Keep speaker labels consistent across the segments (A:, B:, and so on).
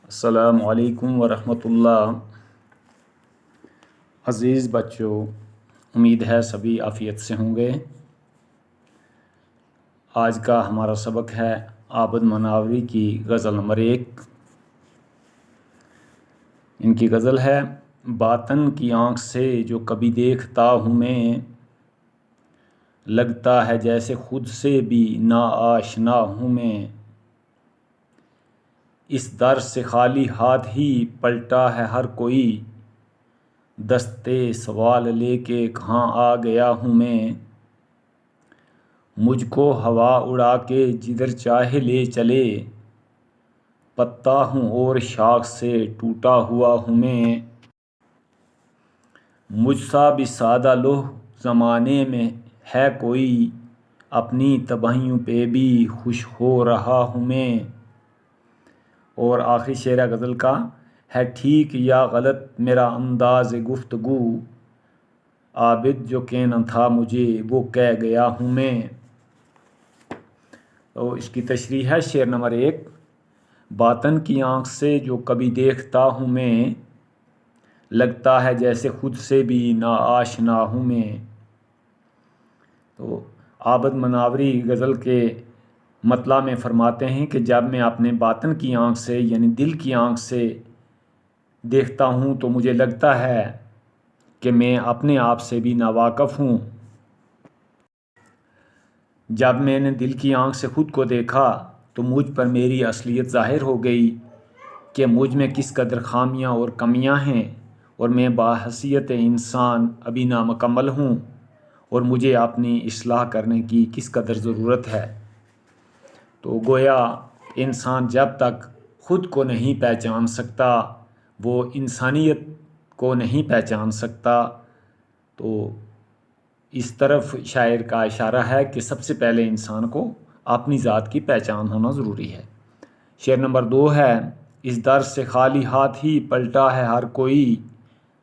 A: السلام علیکم ورحمۃ اللہ۔ عزیز بچوں، امید ہے سبھی عافیت سے ہوں گے۔ آج کا ہمارا سبق ہے عابد مناوری کی غزل نمبر 1۔ ان کی غزل ہے: باطن کی آنکھ سے جو کبھی دیکھتا ہوں میں، لگتا ہے جیسے خود سے بھی ناآشنا ہوں میں۔ اس در سے خالی ہاتھ ہی پلٹا ہے ہر کوئی، دستے سوال لے کے کہاں آ گیا ہوں میں۔ مجھ کو ہوا اڑا کے جدھر چاہے لے چلے، پتا ہوں اور شاخ سے ٹوٹا ہوا ہوں میں۔ مجھ سا بھی سادہ لوح زمانے میں ہے کوئی، اپنی تباہیوں پہ بھی خوش ہو رہا ہوں میں۔ اور آخری شعر غزل کا ہے: ٹھیک یا غلط میرا انداز گفتگو، عابد جو کہنا تھا مجھے وہ کہہ گیا ہوں میں۔ تو اس کی تشریح ہے شعر نمبر 1: باطن کی آنکھ سے جو کبھی دیکھتا ہوں میں، لگتا ہے جیسے خود سے بھی ناآشنا ہوں میں۔ تو عابد مناوری غزل کے مطلع میں فرماتے ہیں کہ جب میں اپنے باطن کی آنکھ سے یعنی دل کی آنکھ سے دیکھتا ہوں تو مجھے لگتا ہے کہ میں اپنے آپ سے بھی ناواقف ہوں۔ جب میں نے دل کی آنکھ سے خود کو دیکھا تو مجھ پر میری اصلیت ظاہر ہو گئی کہ مجھ میں کس قدر خامیاں اور کمیاں ہیں، اور میں بحیثیت انسان ابھی نامکمل ہوں، اور مجھے اپنی اصلاح کرنے کی کس قدر ضرورت ہے۔ تو گویا انسان جب تک خود کو نہیں پہچان سکتا، وہ انسانیت کو نہیں پہچان سکتا، تو اس طرف شاعر کا اشارہ ہے کہ سب سے پہلے انسان کو اپنی ذات کی پہچان ہونا ضروری ہے۔ شعر نمبر 2 ہے: اس در سے خالی ہاتھ ہی پلٹا ہے ہر کوئی،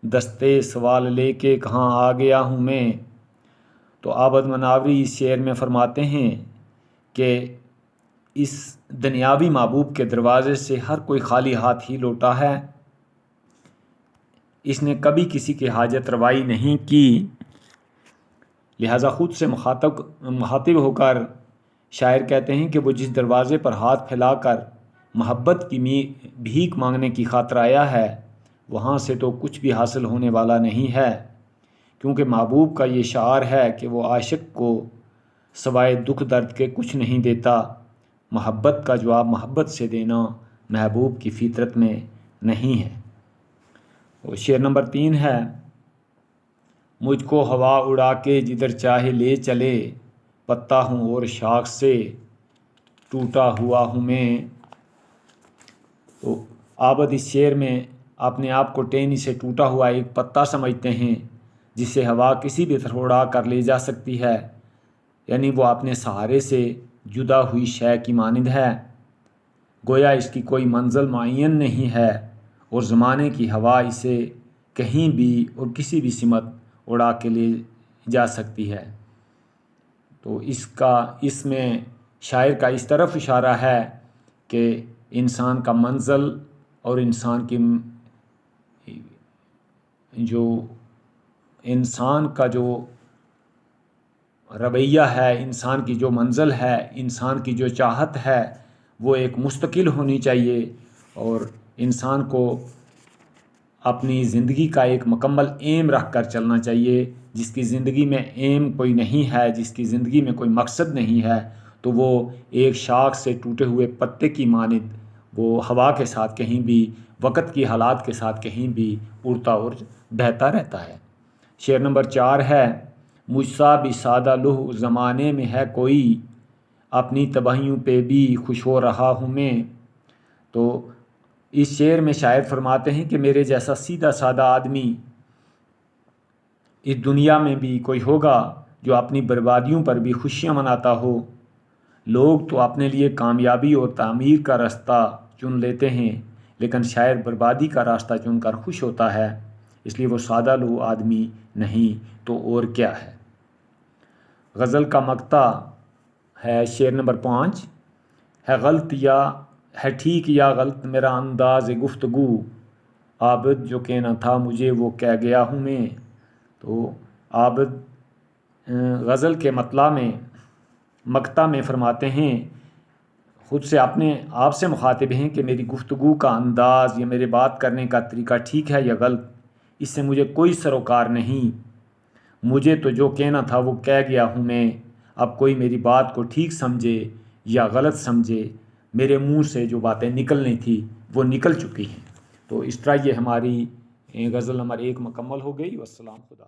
A: دستے سوال لے کے کہاں آ گیا ہوں میں۔ تو عابد مناوری اس شعر میں فرماتے ہیں کہ اس دنیاوی محبوب کے دروازے سے ہر کوئی خالی ہاتھ ہی لوٹا ہے۔ اس نے کبھی کسی کی حاجت روائی نہیں کی، لہٰذا خود سے مخاطب ہو کر شاعر کہتے ہیں کہ وہ جس دروازے پر ہاتھ پھیلا کر محبت کی بھیک مانگنے کی خاطر آیا ہے، وہاں سے تو کچھ بھی حاصل ہونے والا نہیں ہے، کیونکہ محبوب کا یہ شعار ہے کہ وہ عاشق کو سوائے دکھ درد کے کچھ نہیں دیتا۔ محبت کا جواب محبت سے دینا محبوب کی فطرت میں نہیں ہے۔ اور شعر نمبر 3 ہے: مجھ کو ہوا اڑا کے جدھر چاہے لے چلے، پتا ہوں اور شاخ سے ٹوٹا ہوا ہوں میں۔ تو عابد اس شعر میں اپنے آپ کو ٹہنی سے ٹوٹا ہوا ایک پتا سمجھتے ہیں، جسے ہوا کسی بھی طرح اڑا کر لے جا سکتی ہے، یعنی وہ اپنے سہارے سے جدا ہوئی شے کی مانند ہے۔ گویا اس کی کوئی منزل معین نہیں ہے، اور زمانے کی ہوا اسے کہیں بھی اور کسی بھی سمت اڑا کے لے جا سکتی ہے۔ تو اس میں شاعر کا اس طرف اشارہ ہے کہ انسان کا منزل اور انسان کا جو رویہ ہے، انسان کی جو منزل ہے، انسان کی جو چاہت ہے، وہ ایک مستقل ہونی چاہیے، اور انسان کو اپنی زندگی کا ایک مکمل ایم رکھ کر چلنا چاہیے۔ جس کی زندگی میں ایم کوئی نہیں ہے، جس کی زندگی میں کوئی مقصد نہیں ہے، تو وہ ایک شاخ سے ٹوٹے ہوئے پتے کی مانند وہ ہوا کے ساتھ کہیں بھی، وقت کی حالات کے ساتھ کہیں بھی اڑتا اور بہتا رہتا ہے۔ شعر نمبر 4 ہے: مجھ سا بھی سادہ لوح زمانے میں ہے کوئی، اپنی تباہیوں پہ بھی خوش ہو رہا ہوں میں۔ تو اس شعر میں شاعر فرماتے ہیں کہ میرے جیسا سیدھا سادہ آدمی اس دنیا میں بھی کوئی ہوگا جو اپنی بربادیوں پر بھی خوشیاں مناتا ہو۔ لوگ تو اپنے لیے کامیابی اور تعمیر کا راستہ چن لیتے ہیں، لیکن شاعر بربادی کا راستہ چن کر خوش ہوتا ہے، اس لیے وہ سادہ لوح آدمی نہیں تو اور کیا ہے۔ غزل کا مقطع ہے شعر نمبر 5 ہے: غلط یا ہے ٹھیک یا غلط میرا انداز گفتگو، عابد جو کہنا تھا مجھے وہ کہہ گیا ہوں میں۔ تو عابد غزل کے مطلع میں مقطع میں فرماتے ہیں، خود سے آپ سے مخاطب ہیں کہ میری گفتگو کا انداز یا میرے بات کرنے کا طریقہ ٹھیک ہے یا غلط، اس سے مجھے کوئی سروکار نہیں۔ مجھے تو جو کہنا تھا وہ کہہ گیا ہوں میں، اب کوئی میری بات کو ٹھیک سمجھے یا غلط سمجھے، میرے منہ سے جو باتیں نکلنی تھی وہ نکل چکی ہیں۔ تو اس طرح یہ ہماری غزل نمبر 1 مکمل ہو گئی۔ والسلام، خدا۔